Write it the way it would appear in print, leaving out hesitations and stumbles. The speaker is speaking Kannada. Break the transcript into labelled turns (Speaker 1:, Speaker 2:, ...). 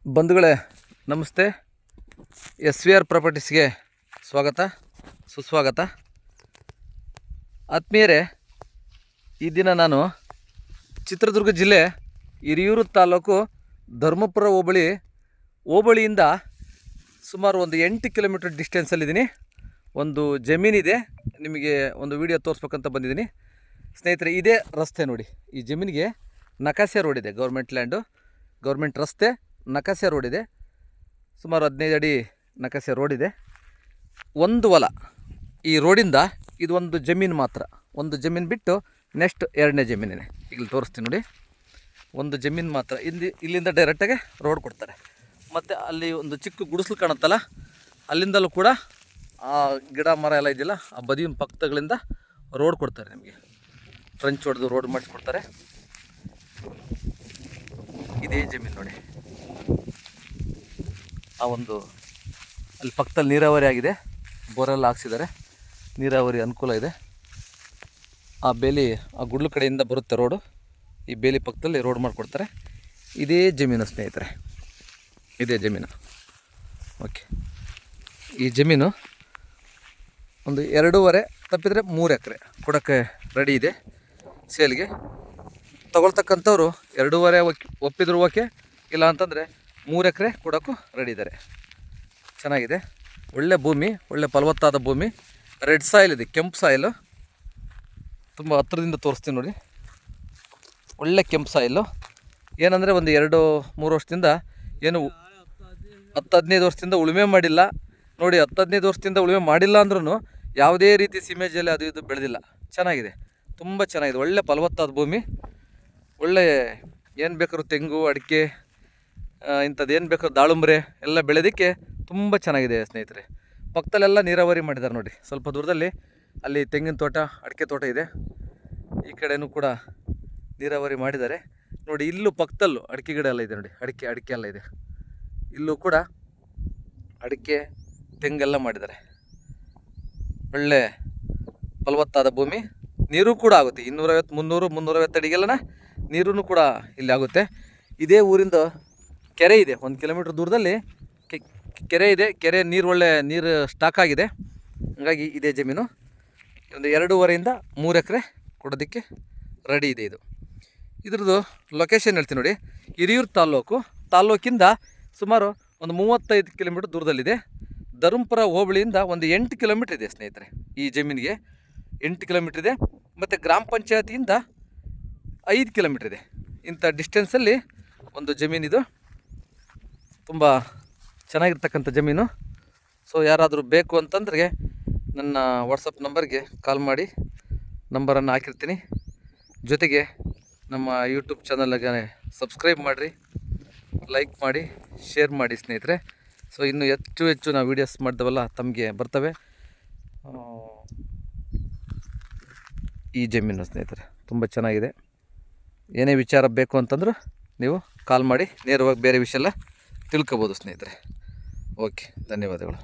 Speaker 1: ಬಂಧುಗಳೇ ನಮಸ್ತೆ. SVR ಪ್ರಾಪರ್ಟೀಸ್ಗೆ ಸ್ವಾಗತ ಸುಸ್ವಾಗತ. ಆತ್ಮೀಯರೇ, ಈ ದಿನ ನಾನು ಚಿತ್ರದುರ್ಗ ಜಿಲ್ಲೆ ಹಿರಿಯೂರು ತಾಲೂಕು ಧರ್ಮಪುರ ಹೋಬಳಿಯಿಂದ ಸುಮಾರು ಒಂದು 8 ಕಿಲೋಮೀಟರ್ ಡಿಸ್ಟೆನ್ಸಲ್ಲಿದ್ದೀನಿ. ಒಂದು ಜಮೀನಿದೆ, ನಿಮಗೆ ಒಂದು ವಿಡಿಯೋ ತೋರಿಸ್ಬೇಕಂತ ಬಂದಿದ್ದೀನಿ ಸ್ನೇಹಿತರೆ. ಇದೇ ರಸ್ತೆ ನೋಡಿ, ಈ ಜಮೀನಿಗೆ ನಕಾಸೆ ರೋಡ್ ಇದೆ, ಗೌರ್ಮೆಂಟ್ ರಸ್ತೆ, ನಕಾಸೆ ರೋಡ್ ಇದೆ. ಸುಮಾರು 15 ಅಡಿ ನಕಾಸೆ ರೋಡ್ ಇದೆ. ಒಂದು ಹೊಲ, ಈ ರೋಡಿಂದ ಇದು ಒಂದು ಜಮೀನು ಮಾತ್ರ. ಒಂದು ಜಮೀನು ಬಿಟ್ಟು ನೆಕ್ಸ್ಟ್ ಎರಡನೇ ಜಮೀನಿದೆ. ಇಲ್ಲಿ ತೋರಿಸ್ತೀನಿ ನೋಡಿ, ಒಂದು ಜಮೀನು ಮಾತ್ರ. ಇಲ್ಲಿಂದ ಡೈರೆಕ್ಟಾಗಿ ರೋಡ್ ಕೊಡ್ತಾರೆ. ಮತ್ತು ಅಲ್ಲಿ ಒಂದು ಚಿಕ್ಕ ಗುಡಿಸಲು ಕಾಣುತ್ತಲ್ಲ, ಅಲ್ಲಿಂದಲೂ ಕೂಡ ಆ ಗಿಡ ಮರ ಎಲ್ಲ ಇದೆಯಲ್ಲ, ಆ ಬದಿಯ ಪಕ್ಕಗಳಿಂದ ರೋಡ್ ಕೊಡ್ತಾರೆ. ನಿಮಗೆ ಟ್ರಂಚ್ ಹೊಡೆದು ರೋಡ್ ಮಾಡಿಸ್ಕೊಡ್ತಾರೆ. ಇದೇ ಜಮೀನು ನೋಡಿ, ಆ ಒಂದು ಅಲ್ಲಿ ಪಕ್ಕದಲ್ಲಿ ನೀರಾವರಿ ಆಗಿದೆ, ಬೋರೆಲ್ಲ ಹಾಕ್ಸಿದ್ದಾರೆ, ನೀರಾವರಿ ಅನುಕೂಲ ಇದೆ. ಆ ಬೇಲಿ, ಆ ಗುಡ್ಲು ಕಡೆಯಿಂದ ಬರುತ್ತೆ ರೋಡು, ಈ ಬೇಲಿ ಪಕ್ಕದಲ್ಲಿ ರೋಡ್ ಮಾಡಿಕೊಡ್ತಾರೆ. ಇದೇ ಜಮೀನು ಸ್ನೇಹಿತರೆ, ಇದೇ ಜಮೀನು. ಓಕೆ, ಈ ಜಮೀನು ಒಂದು 2.5 ತಪ್ಪಿದರೆ 3 ಎಕರೆ ಕೊಡೋಕ್ಕೆ ರೆಡಿ ಇದೆ ಸೇಲ್ಗೆ. ತಗೊಳ್ತಕ್ಕಂಥವ್ರು 2.5 ಒಪ್ಪಿದ್ರು ಓಕೆ, ಇಲ್ಲ ಅಂತಂದರೆ 3 ಎಕರೆ ಕೊಡೋಕ್ಕೂ ರೆಡಿ ಇದ್ದಾರೆ. ಚೆನ್ನಾಗಿದೆ, ಒಳ್ಳೆ ಭೂಮಿ, ಒಳ್ಳೆ ಫಲವತ್ತಾದ ಭೂಮಿ. ರೆಡ್ ಸಾಯಿಲ್ ಇದೆ, ಕೆಂಪು ಸಾಯಿಲು. ತುಂಬ ಹತ್ತಿರದಿಂದ ತೋರಿಸ್ತೀನಿ ನೋಡಿ, ಒಳ್ಳೆ ಕೆಂಪು ಸಾಯಿಲು. ಏನಂದರೆ ಒಂದು 2-3 ವರ್ಷದಿಂದ ಏನು 10-15 ವರ್ಷದಿಂದ ಉಳುಮೆ ಮಾಡಿಲ್ಲ ನೋಡಿ. 10-15 ವರ್ಷದಿಂದ ಉಳುಮೆ ಮಾಡಿಲ್ಲ ಅಂದ್ರೂ ಯಾವುದೇ ರೀತಿ ಸೀಮೆಜಲ್ಲಿ ಅದು ಇದು ಬೆಳೆದಿಲ್ಲ. ಚೆನ್ನಾಗಿದೆ, ತುಂಬ ಚೆನ್ನಾಗಿದೆ, ಒಳ್ಳೆ ಫಲವತ್ತಾದ ಭೂಮಿ. ಒಳ್ಳೆ ಏನು ಬೇಕಾದ್ರೂ ತೆಂಗು, ಅಡಿಕೆ, ಇಂಥದ್ದು ಏನು ಬೇಕಾದ್ರೂ ದಾಳಿಂಬ್ರೆ ಎಲ್ಲ ಬೆಳೆಯೋದಕ್ಕೆ ತುಂಬ ಚೆನ್ನಾಗಿದೆ ಸ್ನೇಹಿತರೆ. ಪಕ್ಕದಲ್ಲೆಲ್ಲ ನೀರಾವರಿ ಮಾಡಿದ್ದಾರೆ ನೋಡಿ. ಸ್ವಲ್ಪ ದೂರದಲ್ಲಿ ಅಲ್ಲಿ ತೆಂಗಿನ ತೋಟ, ಅಡಿಕೆ ತೋಟ ಇದೆ. ಈ ಕಡೆಯೂ ಕೂಡ ನೀರಾವರಿ ಮಾಡಿದ್ದಾರೆ ನೋಡಿ. ಇಲ್ಲೂ ಪಕ್ಕದಲ್ಲೂ ಅಡಿಕೆ ಗಿಡ ಎಲ್ಲ ಇದೆ ನೋಡಿ, ಅಡಿಕೆ ಎಲ್ಲ ಇದೆ. ಇಲ್ಲೂ ಕೂಡ ಅಡಿಕೆ, ತೆಂಗೆಲ್ಲ ಮಾಡಿದ್ದಾರೆ. ಒಳ್ಳೆ ಫಲವತ್ತಾದ ಭೂಮಿ. ನೀರು ಕೂಡ ಆಗುತ್ತೆ, 250-300-350 ಅಡಿಗೆಲ್ಲ ನೀರೂ ಕೂಡ ಇಲ್ಲಿ ಆಗುತ್ತೆ. ಇದೇ ಊರಿಂದ ಕೆರೆ ಇದೆ, 1 ಕಿಲೋಮೀಟ್ರ್ ದೂರದಲ್ಲಿ ಕೆರೆ ಇದೆ. ಕೆರೆ ನೀರು ಒಳ್ಳೆ ನೀರು ಸ್ಟಾಕ್ ಆಗಿದೆ. ಹಾಗಾಗಿ ಇದೇ ಜಮೀನು ಒಂದು 2.5ರಿಂದ 3 ಎಕರೆ ಕೊಡೋದಕ್ಕೆ ರೆಡಿ ಇದೆ. ಇದ್ರದ್ದು ಲೊಕೇಶನ್ ಹೇಳ್ತೀನಿ ನೋಡಿ. ಹಿರಿಯೂರು ತಾಲೂಕಿಂದ ಸುಮಾರು ಒಂದು 35 ಕಿಲೋಮೀಟ್ರ್ ದೂರದಲ್ಲಿದೆ. ಧರ್ಮಪುರ ಹೋಬಳಿಯಿಂದ ಒಂದು 8 ಕಿಲೋಮೀಟ್ರ್ ಇದೆ ಸ್ನೇಹಿತರೆ. ಈ ಜಮೀನಿಗೆ 8 ಕಿಲೋಮೀಟ್ರ್ ಇದೆ. ಮತ್ತು ಗ್ರಾಮ ಪಂಚಾಯತಿಯಿಂದ 5 ಕಿಲೋಮೀಟ್ರ್ ಇದೆ. ಇಂಥ ಡಿಸ್ಟೆನ್ಸಲ್ಲಿ ಒಂದು ಜಮೀನಿದು. ತುಂಬ ಚೆನ್ನಾಗಿರ್ತಕ್ಕಂಥ ಜಮೀನು. ಸೊ ಯಾರಾದರೂ ಬೇಕು ಅಂತಂದ್ರೆ ನನ್ನ ವಾಟ್ಸಪ್ ನಂಬರ್ಗೆ ಕಾಲ್ ಮಾಡಿ, ನಂಬರನ್ನು ಹಾಕಿರ್ತೀನಿ. ಜೊತೆಗೆ ನಮ್ಮ ಯೂಟ್ಯೂಬ್ ಚಾನಲ್ಗೆ ಸಬ್ಸ್ಕ್ರೈಬ್ ಮಾಡಿರಿ, ಲೈಕ್ ಮಾಡಿ, ಶೇರ್ ಮಾಡಿ ಸ್ನೇಹಿತರೆ. ಸೊ ಇನ್ನೂ ಹೆಚ್ಚು ನಾವು ವೀಡಿಯೋಸ್ ಮಾಡ್ತೇವಲ್ಲ ತಮಗೆ ಬರ್ತವೆ. ಈ ಜಮೀನು ಸ್ನೇಹಿತರೆ ತುಂಬ ಚೆನ್ನಾಗಿದೆ. ಏನೇ ವಿಚಾರ ಬೇಕು ಅಂತಂದ್ರೂ ನೀವು ಕಾಲ್ ಮಾಡಿ ನೇರವಾಗಿ ಬೇರೆ ವಿಷಯ ಎಲ್ಲ ತಿಳ್ಕೊಬೋದು ಸ್ನೇಹಿತರೆ. ಓಕೆ, ಧನ್ಯವಾದಗಳು.